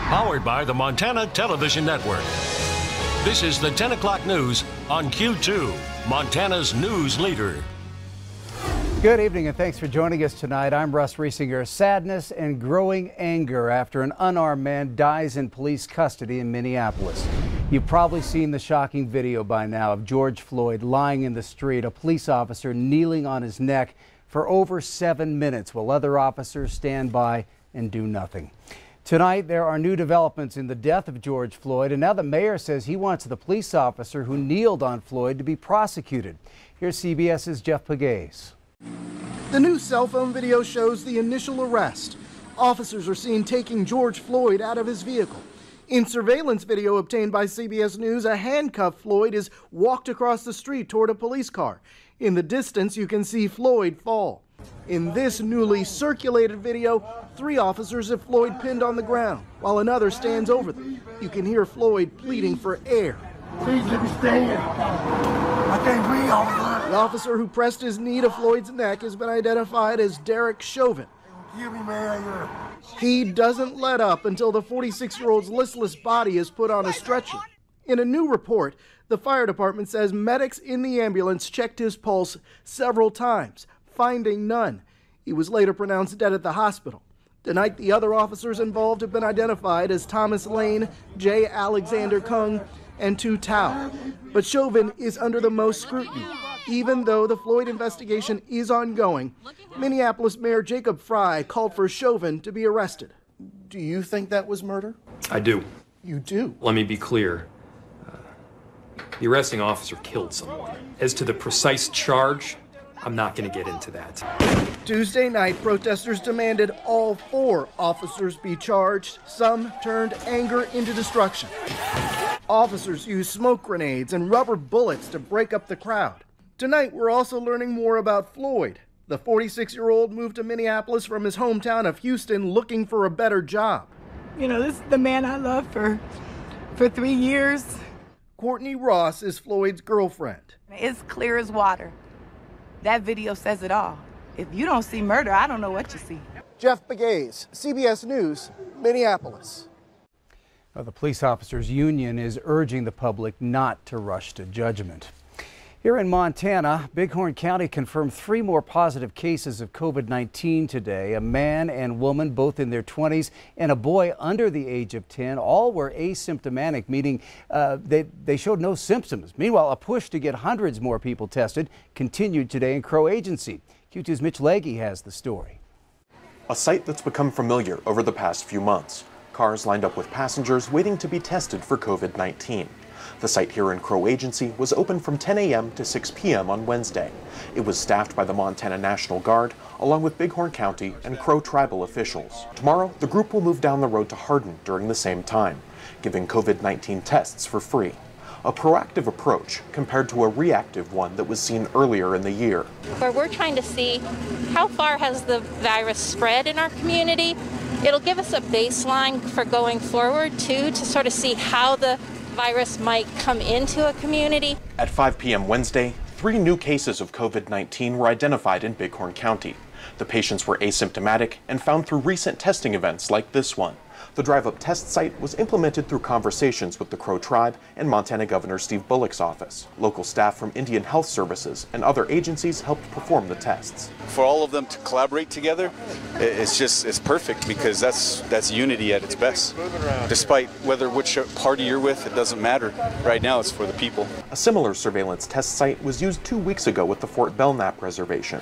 Powered by the Montana Television Network. This is the 10 o'clock news on Q2, Montana's news leader. Good evening and thanks for joining us tonight. I'm Russ Riesinger. Sadness and growing anger after an unarmed man dies in police custody in Minneapolis. You've probably seen the shocking video by now of George Floyd lying in the street, a police officer kneeling on his neck for over 7 minutes while other officers stand by and do nothing. Tonight, there are new developments in the death of George Floyd, and now the mayor says he wants the police officer who kneeled on Floyd to be prosecuted. Here's CBS's Jeff Pegues. The new cell phone video shows the initial arrest. Officers are seen taking George Floyd out of his vehicle. In surveillance video obtained by CBS News, a handcuffed Floyd is walked across the street toward a police car. In the distance, you can see Floyd fall. In this newly circulated video, 3 officers have Floyd pinned on the ground, while another stands over them. You can hear Floyd pleading for air. Please let me stand. I can't breathe, officer. The officer who pressed his knee to Floyd's neck has been identified as Derek Chauvin. Kill me, man. He doesn't let up until the 46-year-old's listless body is put on a stretcher. In a new report, the fire department says medics in the ambulance checked his pulse several times, finding none. He was later pronounced dead at the hospital. Tonight, the other officers involved have been identified as Thomas Lane, J. Alexander Kung, and Tu Tao. But Chauvin is under the most scrutiny. Even though the Floyd investigation is ongoing, Minneapolis Mayor Jacob Frey called for Chauvin to be arrested. Do you think that was murder? I do. You do? Let me be clear. The arresting officer killed someone. As to the precise charge, I'm not going to get into that. Tuesday night, protesters demanded all 4 officers be charged. Some turned anger into destruction. Officers used smoke grenades and rubber bullets to break up the crowd. Tonight, we're also learning more about Floyd. The 46-year-old moved to Minneapolis from his hometown of Houston looking for a better job. You know, this is the man I loved for 3 years. Courtney Ross is Floyd's girlfriend. It's clear as water. That video says it all. If you don't see murder, I don't know what you see. Jeff Pegues, CBS News, Minneapolis. Well, the police officers union is urging the public not to rush to judgment. Here in Montana, Bighorn County confirmed 3 more positive cases of COVID-19 today. A man and woman, both in their 20s, and a boy under the age of 10. All were asymptomatic, meaning they showed no symptoms. Meanwhile, a push to get hundreds more people tested continued today in Crow Agency. Q2's Mitch Legge has the story. A sight that's become familiar over the past few months. Cars lined up with passengers waiting to be tested for COVID-19. The site here in Crow Agency was open from 10 a.m. to 6 p.m. on Wednesday. It was staffed by the Montana National Guard, along with Bighorn County and Crow tribal officials. Tomorrow, the group will move down the road to Hardin during the same time, giving COVID-19 tests for free. A proactive approach compared to a reactive one that was seen earlier in the year. Where we're trying to see how far has the virus spread in our community. It'll give us a baseline for going forward, too, to sort of see how the virus might come into a community. At 5 p.m. Wednesday, 3 new cases of COVID-19 were identified in Bighorn County. The patients were asymptomatic and found through recent testing events like this one. The drive-up test site was implemented through conversations with the Crow tribe and Montana Governor Steve Bullock's office. Local staff from Indian Health Services and other agencies helped perform the tests. For all of them to collaborate together, it's perfect because that's unity at its best. Despite which party you're with, it doesn't matter. Right now, it's for the people. A similar surveillance test site was used 2 weeks ago with the Fort Belknap Reservation.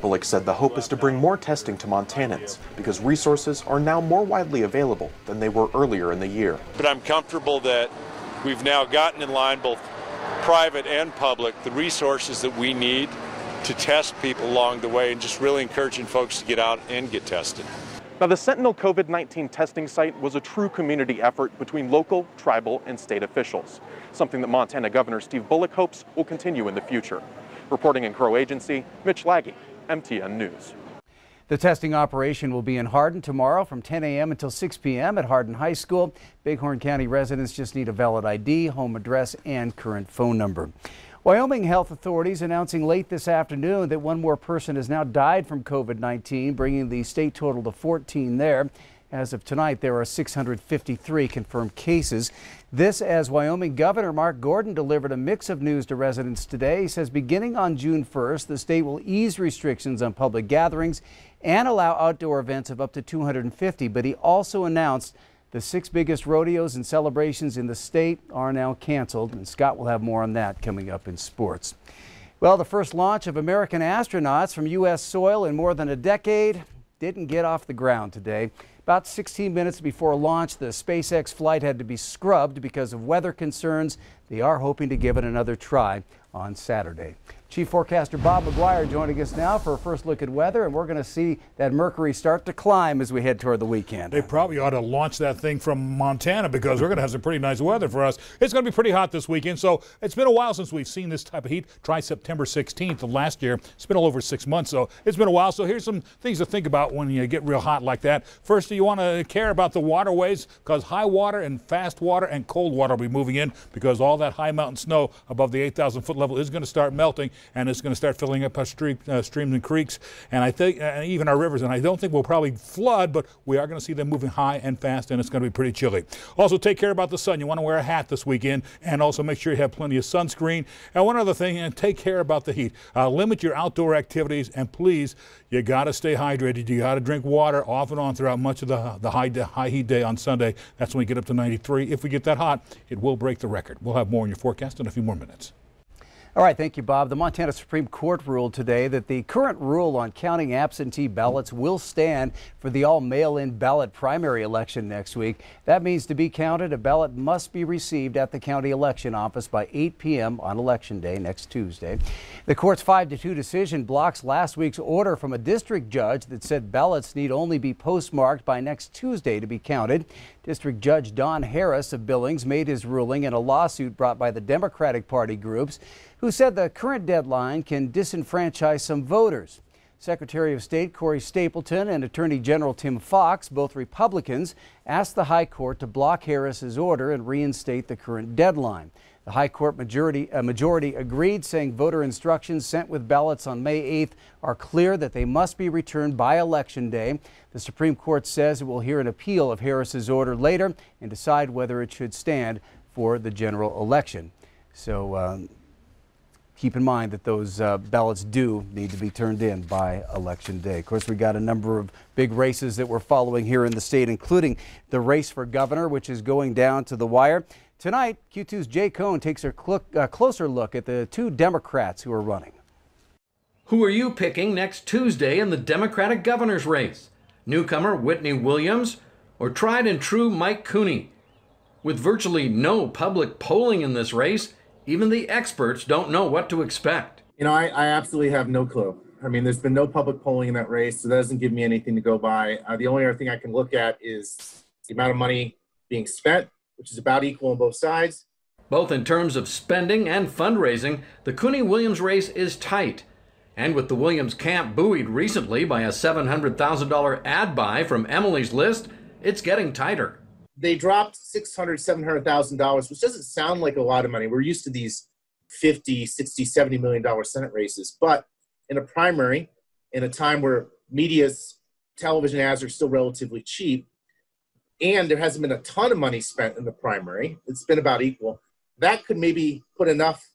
Bullock said the hope is to bring more testing to Montanans because resources are now more widely available than they were earlier in the year. But I'm comfortable that we've now gotten in line, both private and public, the resources that we need to test people along the way, and just really encouraging folks to get out and get tested. Now, the Sentinel COVID-19 testing site was a true community effort between local, tribal, and state officials, something that Montana Governor Steve Bullock hopes will continue in the future. Reporting in Crow Agency, Mitch Legge, MTN News. The testing operation will be in Hardin tomorrow from 10 a.m. until 6 p.m. at Hardin High School. Bighorn County residents just need a valid ID, home address, and current phone number. Wyoming health authorities announcing late this afternoon that 1 more person has now died from COVID-19, bringing the state total to 14 there. As of tonight, there are 653 confirmed cases. This as Wyoming Governor Mark Gordon delivered a mix of news to residents today. He says beginning on June 1st, the state will ease restrictions on public gatherings and allow outdoor events of up to 250. But he also announced the 6 biggest rodeos and celebrations in the state are now canceled. And Scott will have more on that coming up in sports. Well, the first launch of American astronauts from U.S. soil in more than a decade didn't get off the ground today. About 16 minutes before launch, the SpaceX flight had to be scrubbed because of weather concerns. They are hoping to give it another try on Saturday. Chief Forecaster Bob McGuire joining us now for a first look at weather, and we're going to see that mercury start to climb as we head toward the weekend. They probably ought to launch that thing from Montana because we're going to have some pretty nice weather for us. It's going to be pretty hot this weekend, so it's been a while since we've seen this type of heat. Try September 16th of last year. It's been all over 6 months, so it's been a while. So here's some things to think about when you get real hot like that. First, you want to care about the waterways because high water and fast water and cold water will be moving in because all that high mountain snow above the 8,000-foot level is going to start melting, and it's going to start filling up our streams and creeks, and I think even our rivers. And I don't think we'll probably flood, but we are going to see them moving high and fast, and it's going to be pretty chilly. Also, take care about the sun. You want to wear a hat this weekend, and also make sure you have plenty of sunscreen. And one other thing, and take care about the heat. Limit your outdoor activities, and please, you got to stay hydrated. You got to drink water off and on throughout much of the high heat day on Sunday. That's when we get up to 93. If we get that hot, it will break the record. We'll have more in your forecast in a few more minutes. All right, thank you, Bob. The Montana Supreme Court ruled today that the current rule on counting absentee ballots will stand for the all-mail-in ballot primary election next week. That means to be counted, a ballot must be received at the county election office by 8 p.m. on Election Day next Tuesday. The court's 5-2 decision blocks last week's order from a district judge that said ballots need only be postmarked by next Tuesday to be counted. District Judge Don Harris of Billings made his ruling in a lawsuit brought by the Democratic Party groups, who said the current deadline can disenfranchise some voters. Secretary of State Corey Stapleton and Attorney General Tim Fox, both Republicans, asked the High Court to block Harris's order and reinstate the current deadline. The High Court majority agreed, saying voter instructions sent with ballots on May 8th are clear that they must be returned by Election Day. The Supreme Court says it will hear an appeal of Harris's order later and decide whether it should stand for the general election. So keep in mind that those ballots do need to be turned in by Election Day. Of course, we got a number of big races that we're following here in the state, including the race for governor, which is going down to the wire. Tonight, Q2's Jay Cohn takes a closer look at the 2 Democrats who are running. Who are you picking next Tuesday in the Democratic governor's race? Newcomer Whitney Williams or tried and true Mike Cooney? With virtually no public polling in this race, even the experts don't know what to expect. You know, I absolutely have no clue. I mean, there's been no public polling in that race, so that doesn't give me anything to go by. The only other thing I can look at is the amount of money being spent, which is about equal on both sides. Both in terms of spending and fundraising, the Cooney-Williams race is tight. And with the Williams camp buoyed recently by a $700,000 ad buy from Emily's List, it's getting tighter. They dropped $600,000, $700,000, which doesn't sound like a lot of money. We're used to these $50, $60, $70 million Senate races. But in a primary, in a time where media's television ads are still relatively cheap, and there hasn't been a ton of money spent in the primary, it's been about equal, that could maybe put enough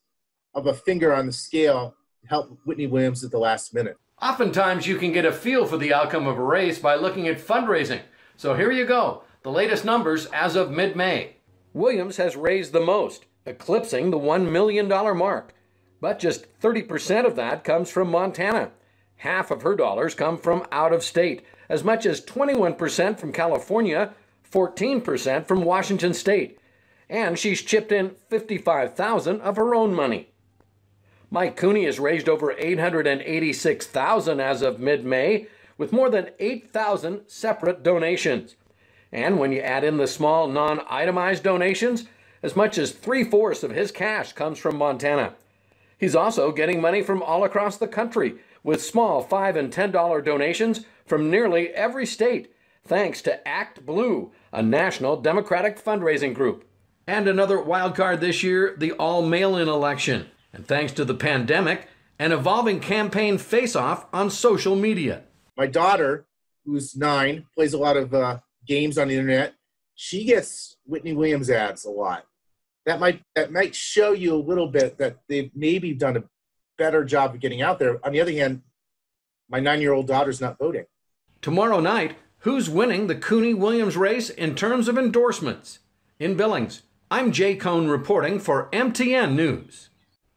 of a finger on the scale to help Whitney Williams at the last minute. Oftentimes you can get a feel for the outcome of a race by looking at fundraising. So here you go, the latest numbers as of mid-May. Williams has raised the most, eclipsing the $1 million mark. But just 30% of that comes from Montana. Half of her dollars come from out of state, as much as 21% from California, 14% from Washington State, and she's chipped in $55,000 of her own money. Mike Cooney has raised over $886,000 as of mid-May, with more than 8,000 separate donations. And when you add in the small non-itemized donations, as much as 3/4 of his cash comes from Montana. He's also getting money from all across the country, with small $5 and $10 donations from nearly every state, thanks to Act Blue, a national Democratic fundraising group. And another wild card this year, the all-mail-in election. And thanks to the pandemic, an evolving campaign face-off on social media. My daughter, who's 9, plays a lot of games on the internet, she gets Whitney Williams ads a lot. That might show you a little bit that they've maybe done a better job of getting out there. On the other hand, my 9-year-old daughter's not voting. Tomorrow night, who's winning the Cooney-Williams race in terms of endorsements? In Billings, I'm Jay Cohn reporting for MTN News.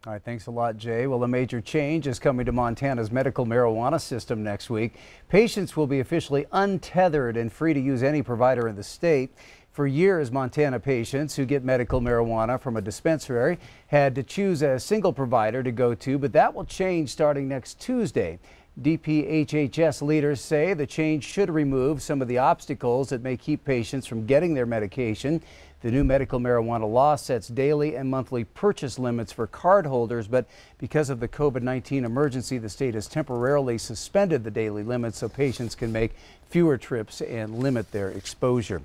All right, thanks a lot, Jay. Well, a major change is coming to Montana's medical marijuana system next week. Patients will be officially untethered and free to use any provider in the state. For years, Montana patients who get medical marijuana from a dispensary had to choose a single provider to go to, but that will change starting next Tuesday. DPHHS leaders say the change should remove some of the obstacles that may keep patients from getting their medication. The new medical marijuana law sets daily and monthly purchase limits for cardholders, but because of the COVID-19 emergency, the state has temporarily suspended the daily limits so patients can make fewer trips and limit their exposure.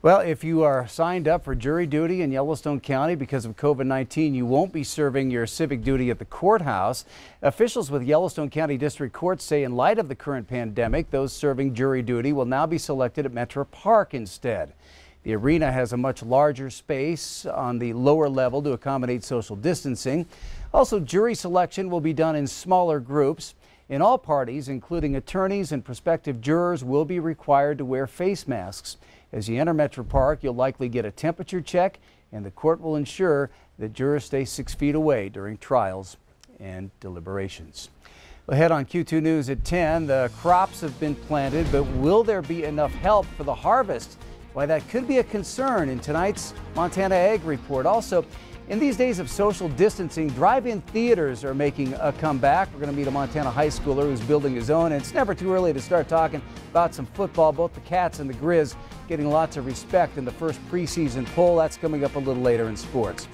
Well, if you are signed up for jury duty in Yellowstone County because of COVID-19, you won't be serving your civic duty at the courthouse. Officials with Yellowstone County District Court say in light of the current pandemic, those serving jury duty will now be selected at Metro Park instead. The arena has a much larger space on the lower level to accommodate social distancing. Also, jury selection will be done in smaller groups. In all parties, including attorneys and prospective jurors, will be required to wear face masks. As you enter Metro Park, you'll likely get a temperature check, and the court will ensure that jurors stay 6 feet away during trials and deliberations. Ahead on Q2 News at 10, the crops have been planted, but will there be enough help for the harvest? Why that could be a concern in tonight's Montana Ag Report. Also, in these days of social distancing, drive-in theaters are making a comeback. We're going to meet a Montana high schooler who's building his own, and it's never too early to start talking about some football. Both the Cats and the Grizz getting lots of respect in the first preseason poll. That's coming up a little later in sports.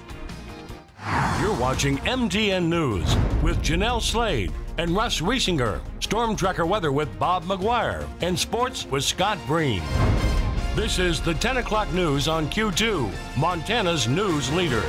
You're watching MTN News with Janelle Slade and Russ Riesinger, Storm Tracker weather with Bob McGuire, and sports with Scott Breen. This is the 10 o'clock news on Q2, Montana's news leader.